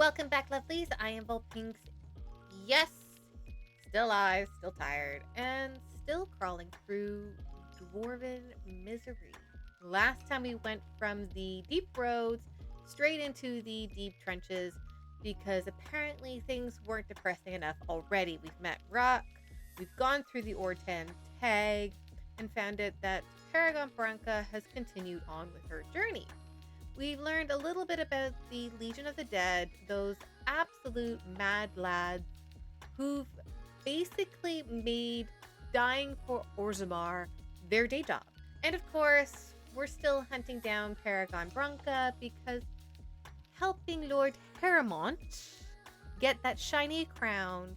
Welcome back, lovelies. I am Volpinx. Yes, still alive, still tired, and still crawling through dwarven misery. Last time we went from the deep roads straight into the deep trenches because apparently things weren't depressing enough already. We've met Rock, we've gone through the Orten tag, and found out that Paragon Branca has continued on with her journey. We've learned a little bit about the Legion of the Dead, those absolute mad lads who've basically made dying for Orzammar their day job. And of course, we're still hunting down Paragon Branca because helping Lord Heremont get that shiny crown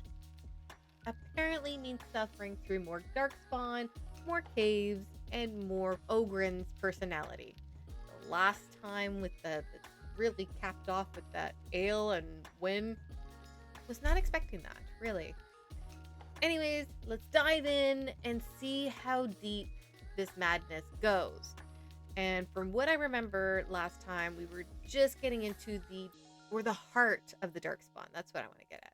apparently means suffering through more darkspawn, more caves, and more Ogren's personality. The last time with the really capped off with that ale and win, was not expecting that, really. Anyways, let's dive in and see how deep this madness goes. And from what I remember last time, we were just getting into the heart of the darkspawn. That's what I want to get at.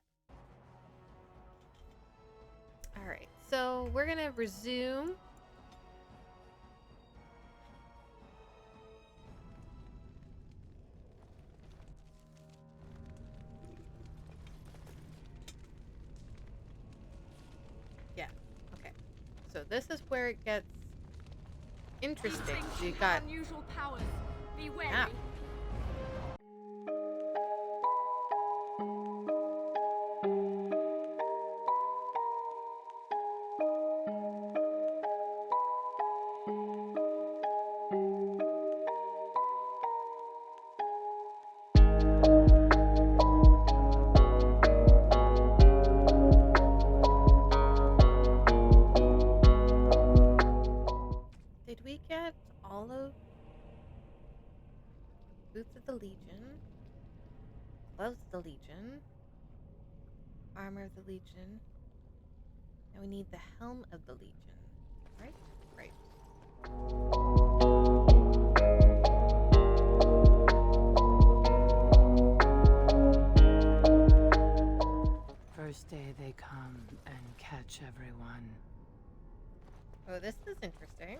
All right, so we're gonna resume. Yeah, okay. So this is where it gets interesting. So you got unusual powers. Be wary. yeah. Did we get all of Boots of the Legion, Gloves of the Legion, Armor of the Legion? Now we need the Helm of the Legion, right? Right. First day they come and catch everyone. Oh, this is interesting.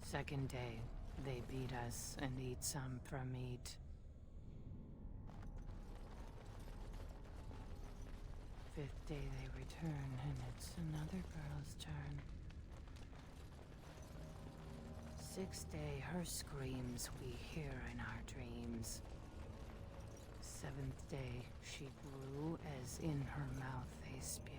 Second day, they beat us and eat some from meat. Fifth day they return and it's another girl's turn. Sixth day, her screams we hear in our dreams. Seventh day, she grew as in her mouth they spew.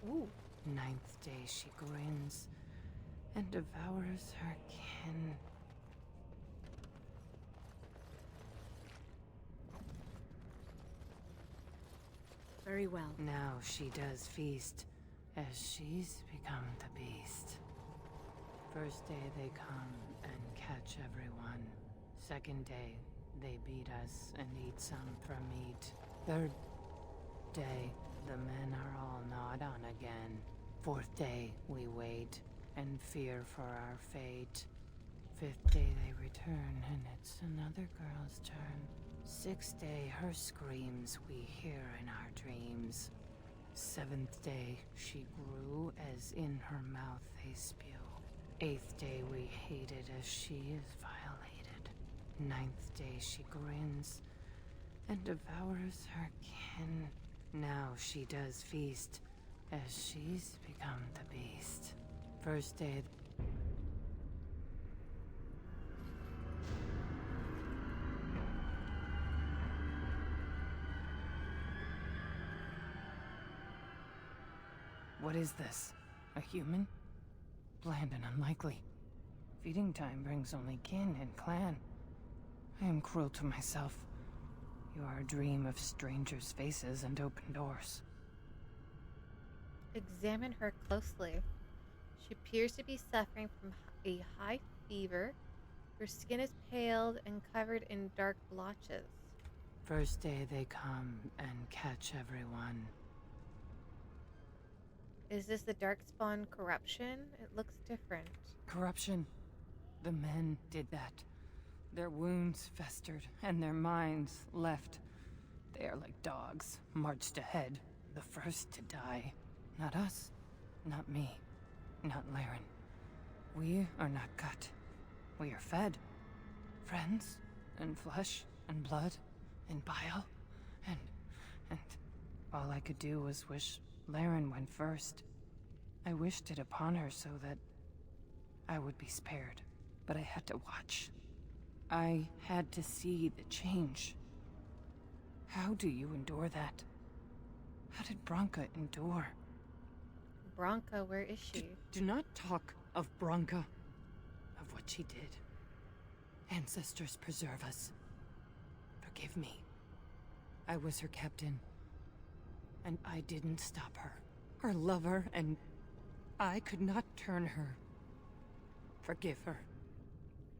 Ooh. Ninth day she grins and devours her kin. Very well. Now she does feast as she's become the beast. First day they come and catch everyone. Second day they beat us and eat some from meat. Third day the men are all gnawed on again. Fourth day we wait and fear for our fate. Fifth day they return and it's another girl's turn. Sixth day her screams we hear in our dreams. Seventh day she grew as in her mouth they spew. Eighth day we hate it as she is violated. Ninth day she grins and devours her kin. Now she does feast as she's become the beast. First day. What is this? A human? Bland and unlikely. Feeding time brings only kin and clan. I am cruel to myself. You are a dream of strangers' faces and open doors. Examine her closely. She appears to be suffering from a high fever. Her skin is paled and covered in dark blotches. First day they come and catch everyone. Is this the Darkspawn corruption? It looks different. Corruption. The men did that. Their wounds festered, and their minds left. They are like dogs, marched ahead, the first to die. Not us, not me, not Laryn. We are not cut. We are fed. Friends, and flesh, and blood, and bile, and all I could do was wish Laryn went first. I wished it upon her so that I would be spared, but I had to watch. I had to see the change. How do you endure that? How did Branka endure? Branka, where is she? Do not talk of Branka, of what she did. Ancestors preserve us. Forgive me. I was her captain, and I didn't stop her. Her lover, and I could not turn her. Forgive her.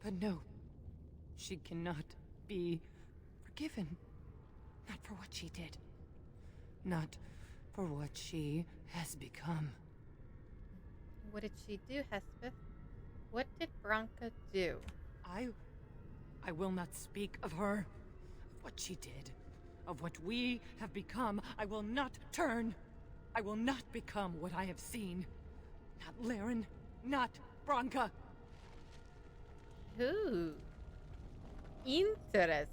But no, she cannot be forgiven. Not for what she did. Not for what she has become. What did she do, Hespith? What did Branka do? I will not speak of her, of what she did, of what we have become. I will not turn. I will not become what I have seen. Not Laryn, not Branka. Ooh. Interesting.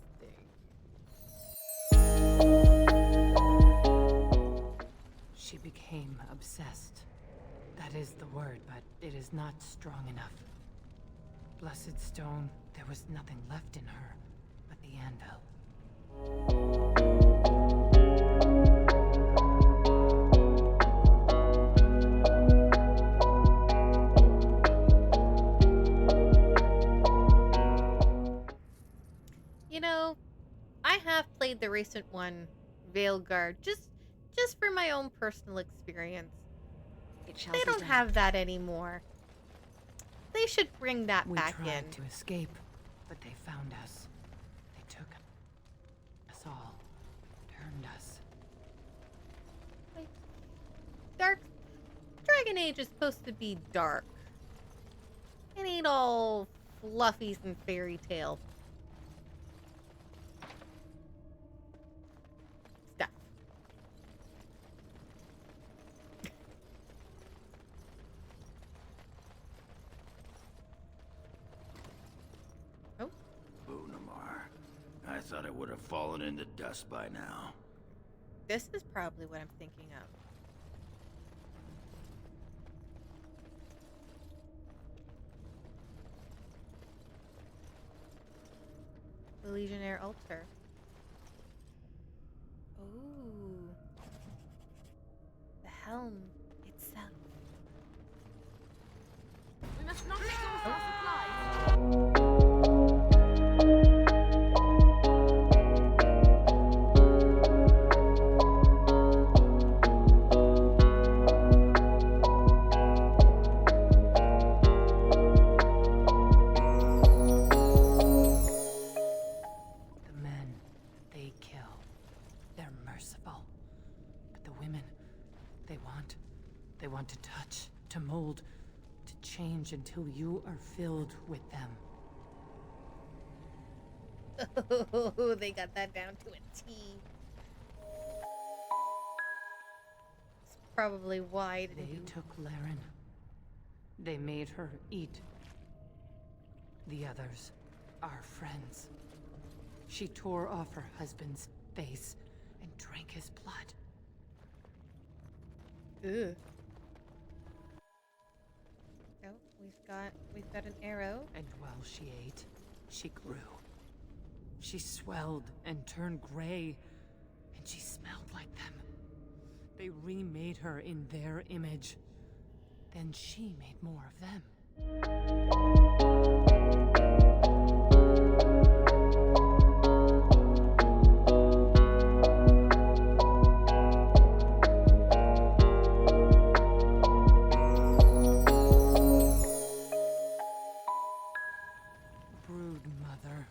She became obsessed. That is the word, but it is not strong enough. Blessed stone, there was nothing left in her but the anvil. You know, I have played the recent one, Veilguard, just for my own personal experience. They don't have that anymore. They should bring that back in. We tried to escape, but they found us. They took us all, turned us. Like, dark. Dragon Age is supposed to be dark. It ain't all fluffies and fairy tale stuff. Oh. Broodmother. I thought it would have fallen into dust by now. This is probably what I'm thinking of. The Legionnaire altar. Ooh. The helm itself. We must not exhaust our supplies. The men they kill, they're merciful. But the women, they want to touch, to mold, to change until you are filled with them. Oh, they got that down to a T. It's probably why They took Laryn. They made her eat. The others, our friends. She tore off her husband's face and drank his blood. Ugh. we've got an arrow. And while she ate, she grew. She swelled and turned gray, and she smelled like them. They remade her in their image. Then she made more of them. Broodmother.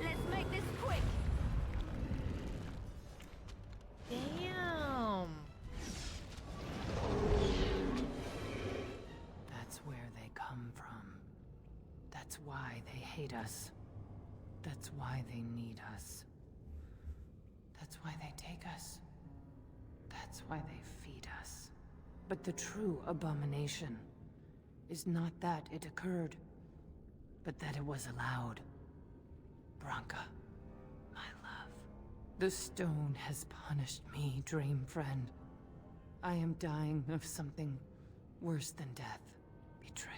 Let's make this quick. Damn. That's where they come from. That's why they hate us. That's why they need us. That's why they take us. That's why they feed us. But the true abomination is not that it occurred, but that it was allowed. Branka, my love. The stone has punished me, dream friend. I am dying of something worse than death. Betrayal.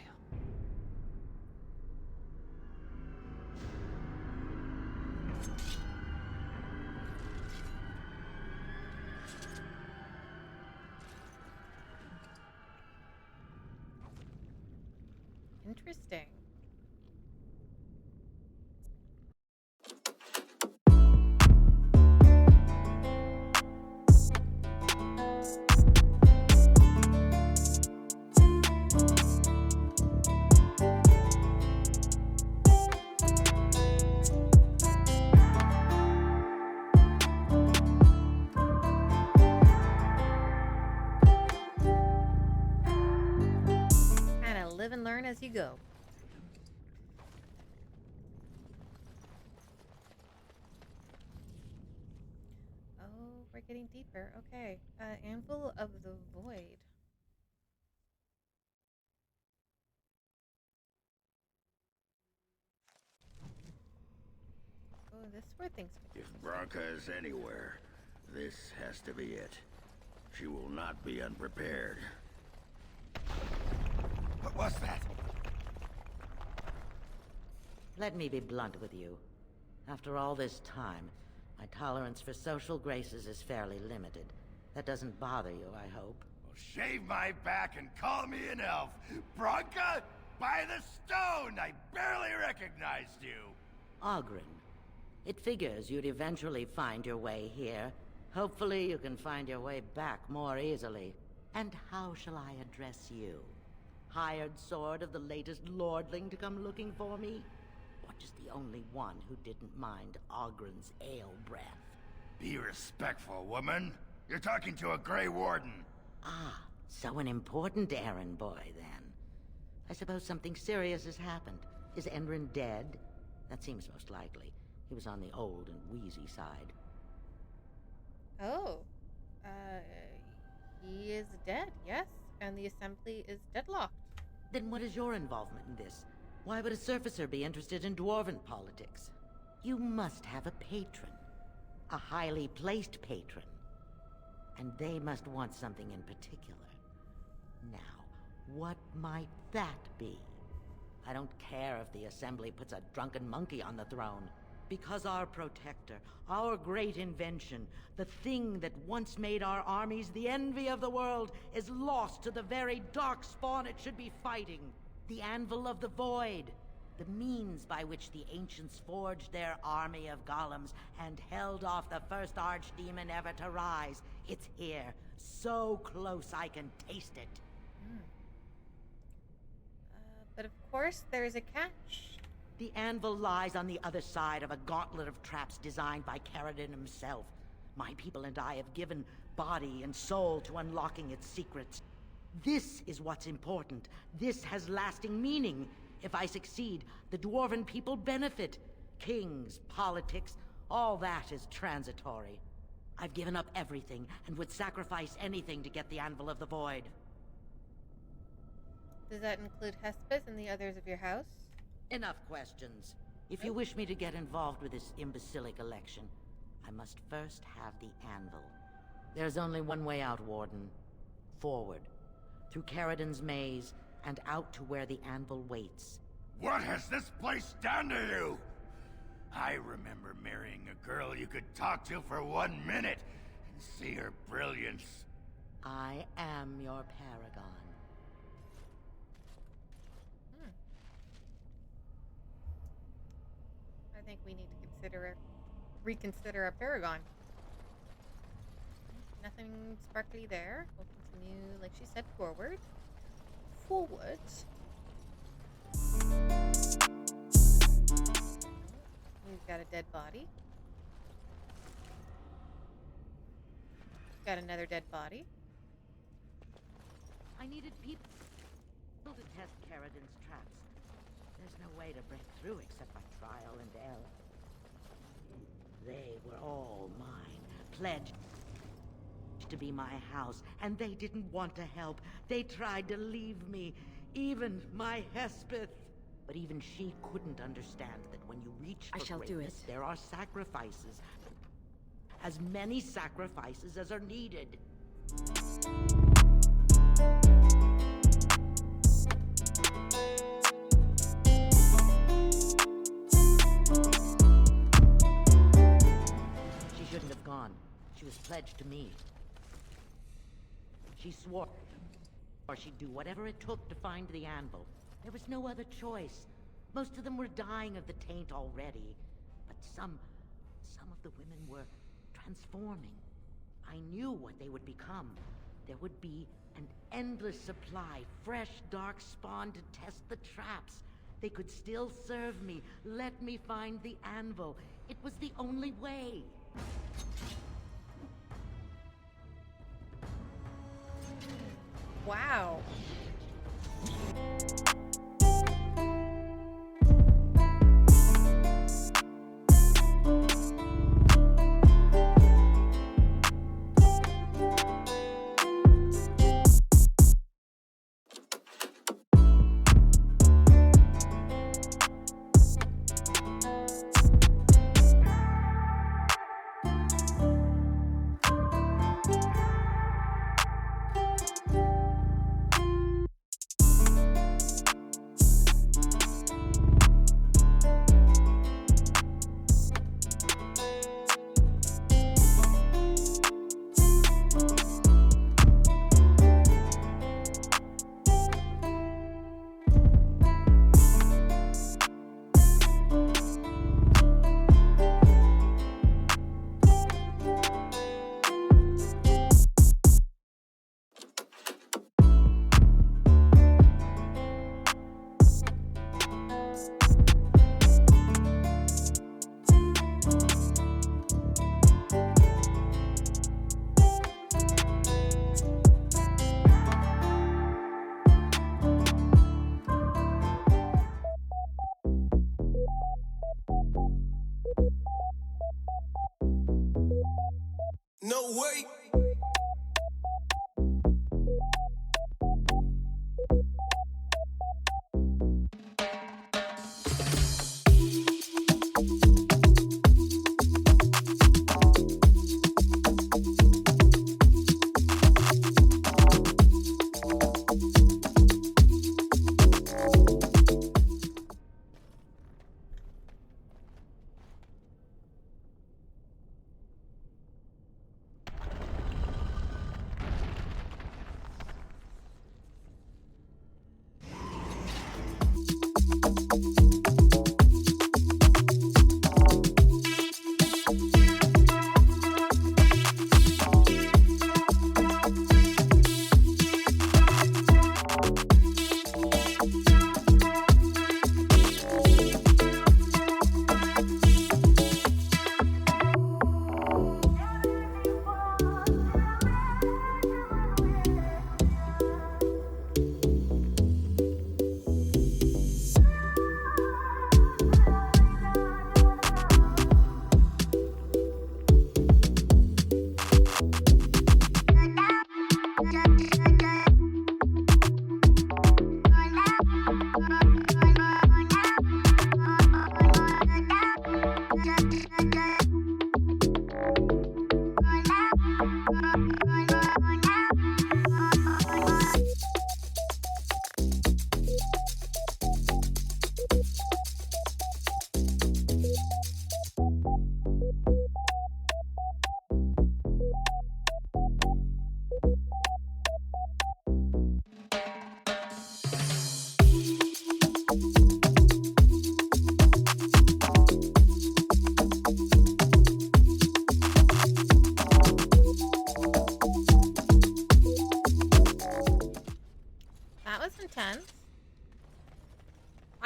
Interesting. Live and learn as you go. Oh, we're getting deeper. Okay. Anvil of the Void. Oh, this is where things get If Branka is anywhere, this has to be it. She will not be unprepared. What was that? Let me be blunt with you. After all this time, my tolerance for social graces is fairly limited. That doesn't bother you, I hope. Well, shave my back and call me an elf. Branka, by the stone! I barely recognized you. Ogren. It figures you'd eventually find your way here. Hopefully you can find your way back more easily. And how shall I address you? Hired sword of the latest lordling to come looking for me? Or just the only one who didn't mind Ogren's ale breath? Be respectful, woman. You're talking to a Grey Warden. Ah, so an important errand boy, then. I suppose something serious has happened. Is Enrin dead? That seems most likely. He was on the old and wheezy side. Oh. He is dead, yes. And the assembly is deadlocked. Then what is your involvement in this? Why would a surfacer be interested in dwarven politics? You must have a patron. A highly placed patron. And they must want something in particular. Now, what might that be? I don't care if the Assembly puts a drunken monkey on the throne. Because our protector, our great invention, the thing that once made our armies the envy of the world, is lost to the very dark spawn it should be fighting. The Anvil of the Void. The means by which the ancients forged their army of golems and held off the first archdemon ever to rise. It's here, so close I can taste it. But of course, there's a catch. The anvil lies on the other side of a gauntlet of traps designed by Caridin himself. My people and I have given body and soul to unlocking its secrets. This is what's important. This has lasting meaning. If I succeed, the dwarven people benefit. Kings, politics, all that is transitory. I've given up everything and would sacrifice anything to get the Anvil of the Void. Does that include Hespith and the others of your house? Enough questions. If you wish me to get involved with this imbecilic election, I must first have the Anvil. There's only one way out, Warden. Forward. Through Caridin's maze, and out to where the Anvil waits. What has this place done to you? I remember marrying a girl you could talk to for 1 minute and see her brilliance. I am your paragon. I think we need to reconsider our paragon. Nothing sparkly there. We'll continue, like she said, forward. We've got a dead body. Got another dead body. I needed people to test Caridin's traps. There's no way to break through except by trial and error. They were all mine, pledged to be my house, and they didn't want to help. They tried to leave me, even my Hespith. But even she couldn't understand that when you reach for greatness, there are sacrifices. As many sacrifices as are needed. She shouldn't have gone. She was pledged to me. She swore she'd do whatever it took to find the Anvil. There was no other choice. Most of them were dying of the taint already. But some of the women were transforming. I knew what they would become. There would be an endless supply, fresh dark spawn to test the traps. They could still serve me, let me find the Anvil. It was the only way. Wow. No way.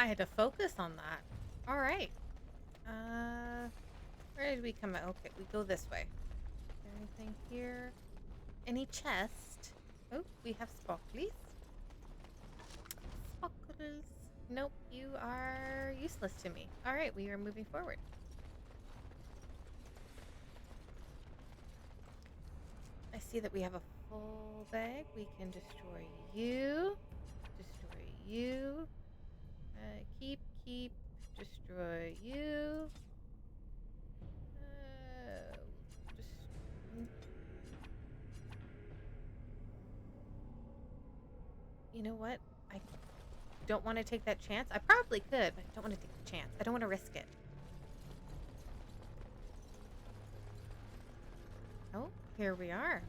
I had to focus on that. All right. Where did we come out? Okay, we go this way. Is there anything here? Any chest? Oh, we have sparklies. Sparkles. Nope, you are useless to me. All right, we are moving forward. I see that we have a full bag. We can destroy you. Destroy you. Keep, destroy you. You know what? I don't want to take that chance. I probably could, but I don't want to take the chance. I don't want to risk it. Oh, here we are.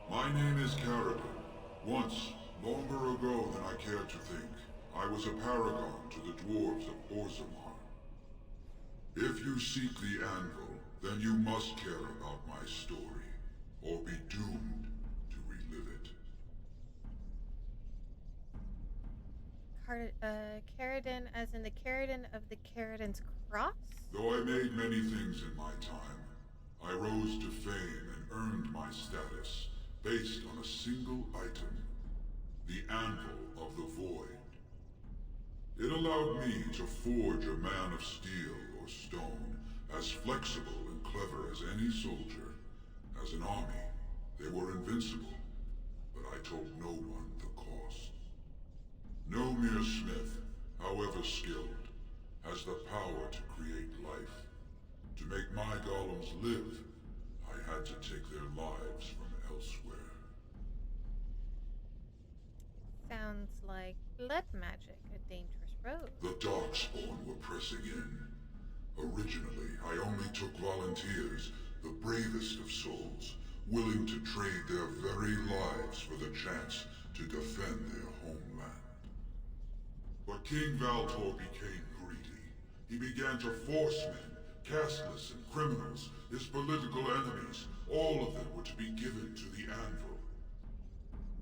My name is Caridin. Once, longer ago than I care to think, I was a paragon to the dwarves of Orzammar. If you seek the Anvil, then you must care about my story, or be doomed to relive it. Caridin, as in the Caridin of the Caridin's Cross? Though I made many things in my time, I rose to fame and earned my status based on a single item, the Anvil of the Void. It allowed me to forge a man of steel or stone, as flexible and clever as any soldier. As an army, they were invincible, but I told no one the cost. No mere smith, however skilled, has the power to create life. To make my golems live, I had to take their lives from elsewhere. Sounds like blood magic, a dangerous road. The Darkspawn were pressing in. Originally, I only took volunteers, the bravest of souls, willing to trade their very lives for the chance to defend their homeland. But King Valtor became greedy. He began to force men, casteless and criminals, his political enemies. All of them were to be given to the Anvil.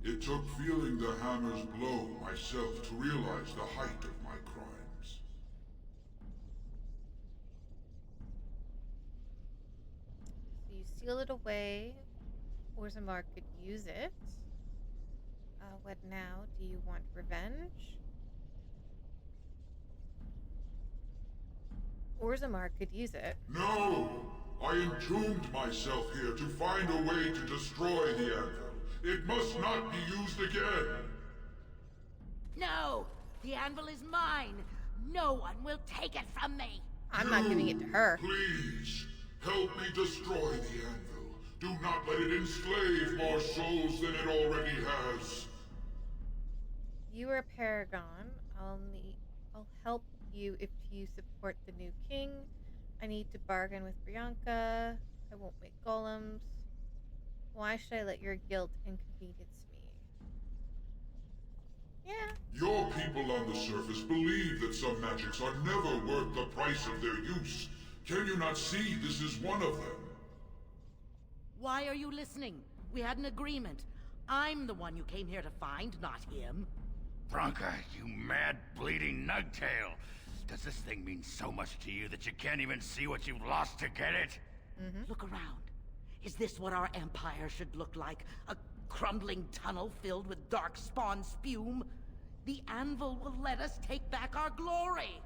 It took feeling the hammer's blow myself to realize the height of my crimes. So you seal it away. Orzammar could use it. What now? Do you want revenge? Orzammar could use it. No! I entombed myself here to find a way to destroy the Anvil. It must not be used again! No! The Anvil is mine! No one will take it from me! I'm not giving it to her. Please, help me destroy the Anvil. Do not let it enslave more souls than it already has. You are a paragon. I'll help you if you support the new king. I need to bargain with Bianca. I won't make golems. Why should I let your guilt inconvenience me? Yeah. Your people on the surface believe that some magics are never worth the price of their use. Can you not see this is one of them? Why are you listening? We had an agreement. I'm the one you came here to find, not him. Bronca, you mad, bleeding nugtail! Does this thing mean so much to you that you can't even see what you've lost to get it? Look around. Is this what our empire should look like? A crumbling tunnel filled with darkspawn spume? The Anvil will let us take back our glory!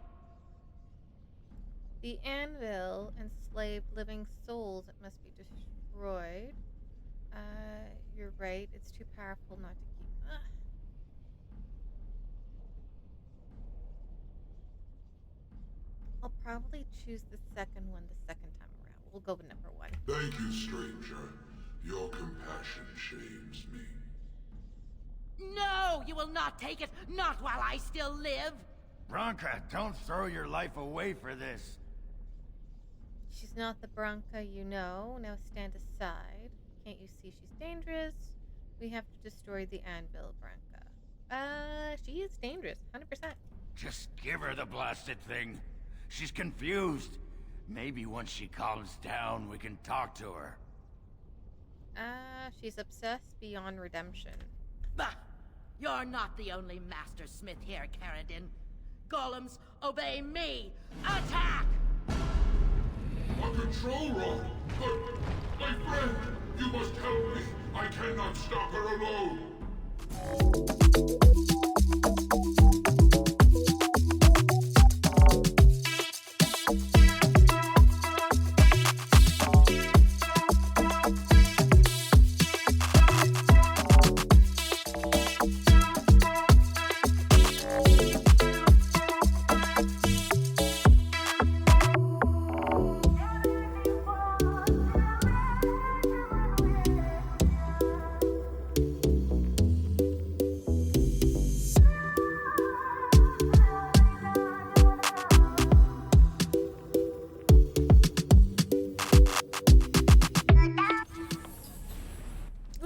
The Anvil enslaved living souls. It must be destroyed. You're right. It's too powerful not to keep. I'll probably choose the second one the second time around. We'll go with number 1. Thank you, stranger. Your compassion shames me. No! You will not take it! Not while I still live! Bronca, don't throw your life away for this. She's not the Bronca you know. Now stand aside. Can't you see she's dangerous? We have to destroy the Anvil, Bronca. She is dangerous, 100%. Just give her the blasted thing. She's confused. Maybe once she calms down, we can talk to her. She's obsessed beyond redemption. Bah! You're not the only master smith here, Caridin. Golems, obey me! Attack! A control rod! But, my friend, you must help me. I cannot stop her alone.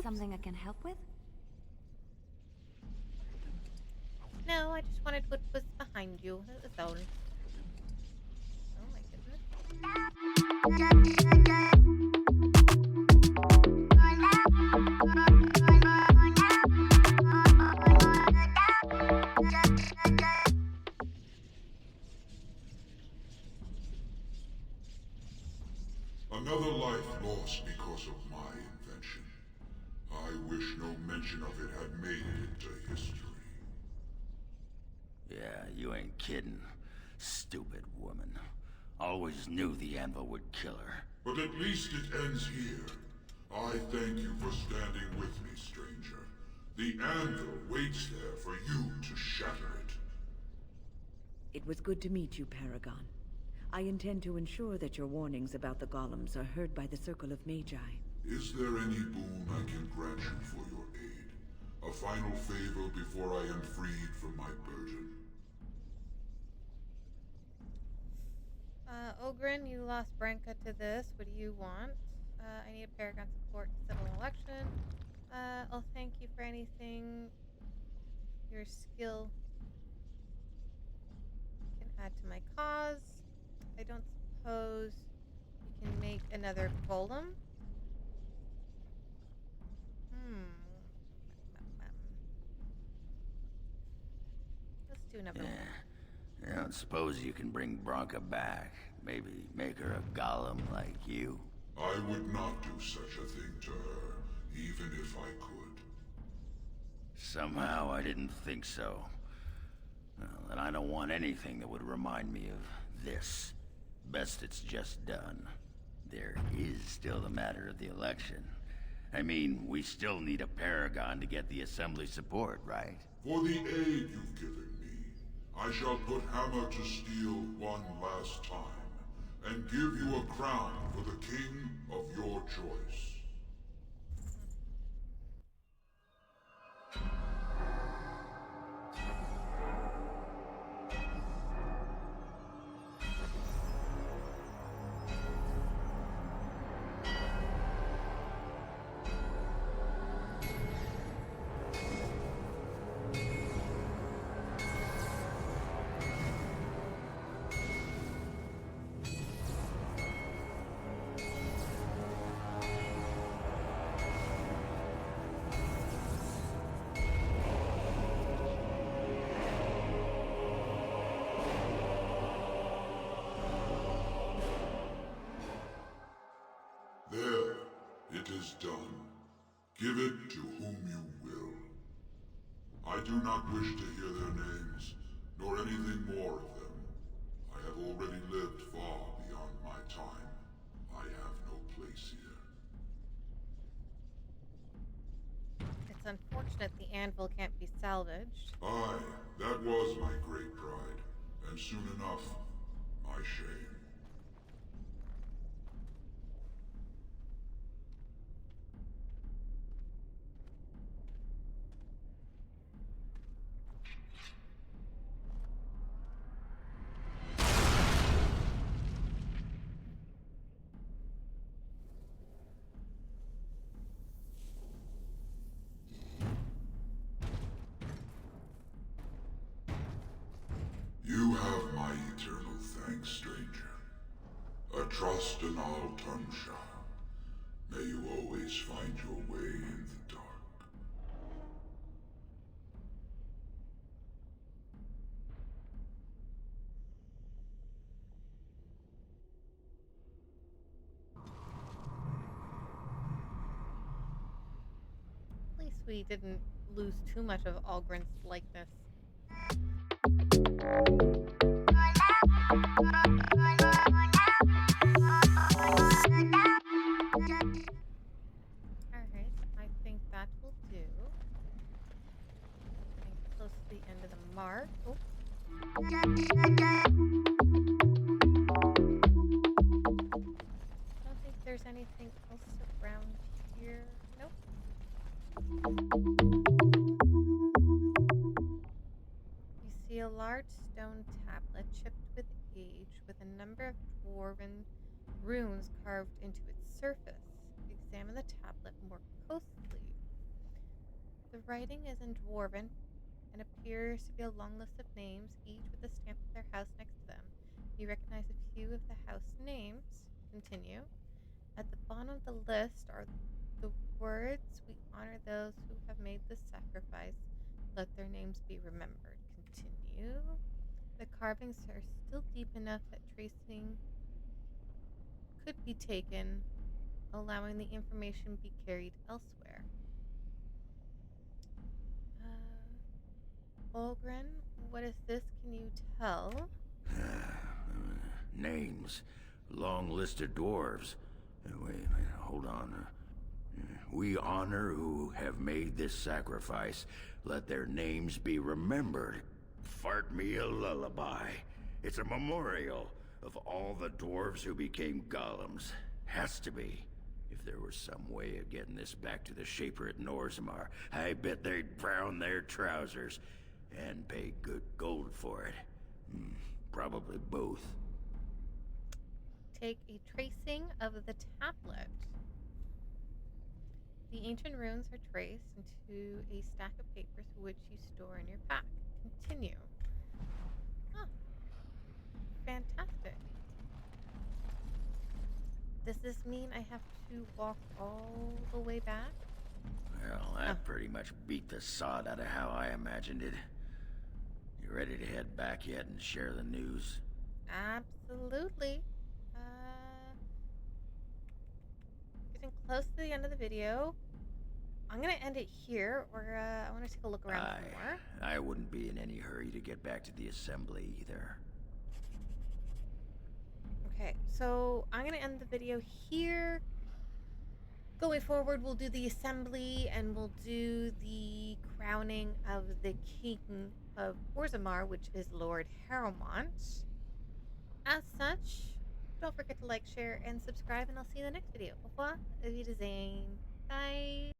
Something I can help with? No, I just wanted what was behind you. That was all. Oh my goodness. Another life lost because of my invention. I wish no mention of it had made it into history. Yeah, you ain't kidding. Stupid woman. Always knew the Anvil would kill her. But at least it ends here. I thank you for standing with me, stranger. The Anvil waits there for you to shatter it. It was good to meet you, Paragon. I intend to ensure that your warnings about the golems are heard by the Circle of Magi. Is there any boon I can grant you for your aid? A final favor before I am freed from my burden? Ogren, you lost Branka to this. What do you want? I need a Paragon support to settle an election. I'll thank you for anything your skill can add to my cause. I don't suppose you can make another golem? Let's do another one. I don't suppose you can bring Branka back. Maybe make her a golem like you. I would not do such a thing to her, even if I could. Somehow I didn't think so. Well, and I don't want anything that would remind me of this. Best it's just done. There is still the matter of the election. I mean, we still need a Paragon to get the Assembly support, right? For the aid you've given me, I shall put hammer to steel one last time, and give you a crown for the king of your choice. There, it is done. Give it to whom you will. I do not wish to hear their names, nor anything more of them. I have already lived far beyond my time. I have no place here. It's unfortunate the anvil can't be salvaged. Aye, that was my great pride, and soon enough, my shame. thanks, stranger. A trust in all Tunsha. May you always find your way in the dark. At least we didn't lose too much of Algren's likeness. Alright, I think that will do. Getting close to the end of the mark. Oh. I don't think there's anything else around here. Nope. You see a large stone tablet chipped with age with a number of dwarven runes carved into its surface. Examine the tablet more closely. The writing is in Dwarven and appears to be a long list of names, each with a stamp of their house next to them. You recognize a few of the house names. Continue. At the bottom of the list are the words, "We honor those who have made this sacrifice. Let their names be remembered." Continue. The carvings are still deep enough that tracing could be taken, allowing the information be carried elsewhere. Olgren, what is this? Can you tell? Names. Long list of dwarves. Wait, hold on. We honor who have made this sacrifice. Let their names be remembered. Fart me a lullaby. It's a memorial of all the dwarves who became golems. Has to be. If there was some way of getting this back to the Shaper at Norzamar, I bet they'd brown their trousers. And pay good gold for it. Probably both. Take a tracing of the tablet. The ancient runes are traced into a stack of papers which you store in your pack. Continue. Huh. Fantastic. Does this mean I have to walk all the way back? Well, that pretty much beat the sod out of how I imagined it. You ready to head back yet and share the news? Absolutely. Getting close to the end of the video. I'm gonna end it here, or I want to take a look around some more. I wouldn't be in any hurry to get back to the assembly either. Okay, so I'm gonna end the video here. Going forward, we'll do the assembly and we'll do the crowning of the King of Orzammar, which is Lord Harrowmont. As such, don't forget to like, share, and subscribe, and I'll see you in the next video. Au revoir, Auf Wiedersehen. Bye.